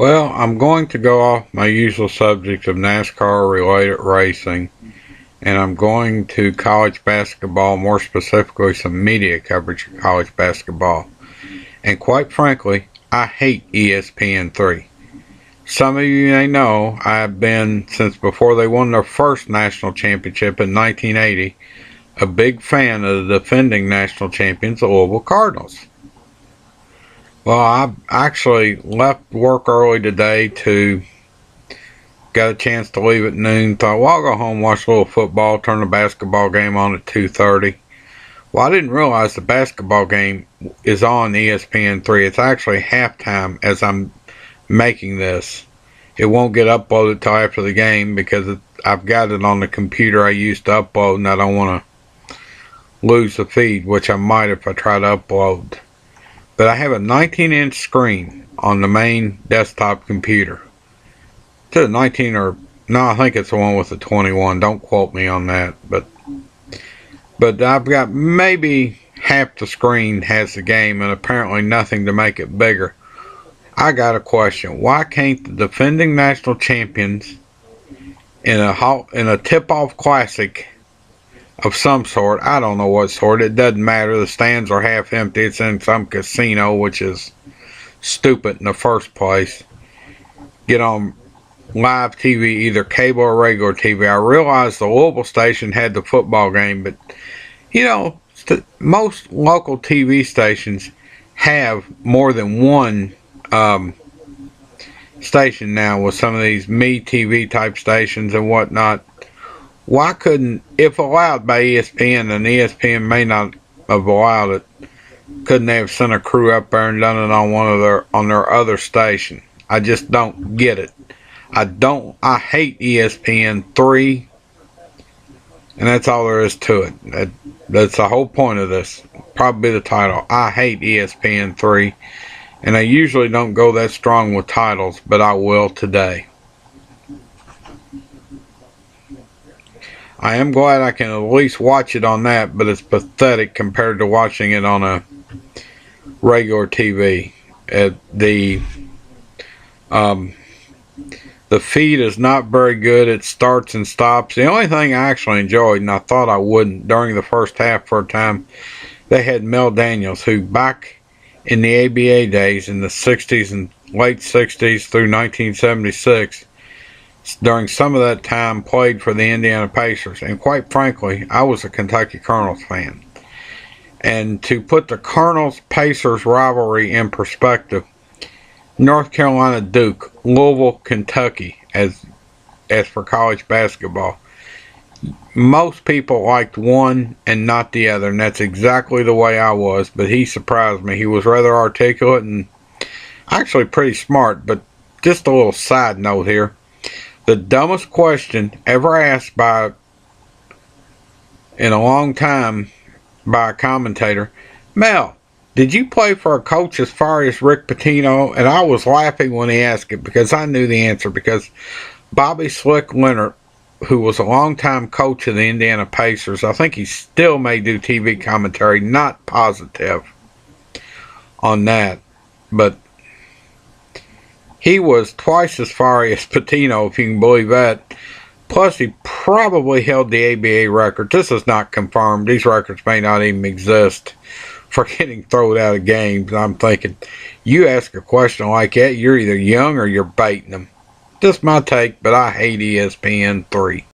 Well, I'm going to go off my usual subject of NASCAR related racing, and I'm going to college basketball, more specifically some media coverage of college basketball. And quite frankly, I hate ESPN3. Some of you may know I've been, since before they won their first national championship in 1980, a big fan of the defending national champions, the Louisville Cardinals. Well, I actually left work early today to got a chance to leave at noon. Thought, well, I'll go home, watch a little football, turn the basketball game on at 2:30. Well, I didn't realize the basketball game is on ESPN3. It's actually halftime as I'm making this. It won't get uploaded till after the game because I've got it on the computer I used to upload, and I don't want to lose the feed, which I might if I try to upload. But I have a 19-inch screen on the main desktop computer. To the 19 or no, I think it's the one with the 21. Don't quote me on that, but I've got maybe half the screen has the game, and apparently nothing to make it bigger. I got a question. Why can't the defending national champions in a tip-off classic of some sort, I don't know what sort, it doesn't matter, the stands are half empty, it's in some casino, which is stupid in the first place, get on live TV, either cable or regular TV. I realized the Louisville station had the football game, but you know, most local TV stations have more than one station now with some of these Me TV type stations and whatnot. Why couldn't, if allowed by ESPN, and ESPN may not have allowed it, couldn't they have sent a crew up there and done it on their other station? I just don't get it. I hate ESPN3, and that's all there is to it. That's the whole point of this. Probably the title. I hate ESPN3, and I usually don't go that strong with titles, but I will today. I am glad I can at least watch it on that, but it's pathetic compared to watching it on a regular TV. The feed is not very good. It starts and stops. The only thing I actually enjoyed, and I thought I wouldn't during the first half for a time, they had Mel Daniels, who back in the ABA days in the 60s and late 60s through 1976, during some of that time played for the Indiana Pacers. And quite frankly, I was a Kentucky Colonels fan. And to put the Colonels-Pacers rivalry in perspective, North Carolina Duke, Louisville, Kentucky, as for college basketball, most people liked one and not the other, and that's exactly the way I was. But he surprised me. He was rather articulate and actually pretty smart. But just a little side note here. The dumbest question ever asked in a long time by a commentator, Mel, did you play for a coach as far as Rick Pitino? And I was laughing when he asked it because I knew the answer, because Bobby Slick Leonard, who was a longtime coach of the Indiana Pacers, I think he still may do TV commentary, not positive on that, but he was twice as far as Pitino, if you can believe that. Plus, he probably held the ABA record. This is not confirmed. These records may not even exist for getting thrown out of games. I'm thinking, you ask a question like that, you're either young or you're baiting them. Just my take, but I hate ESPN3.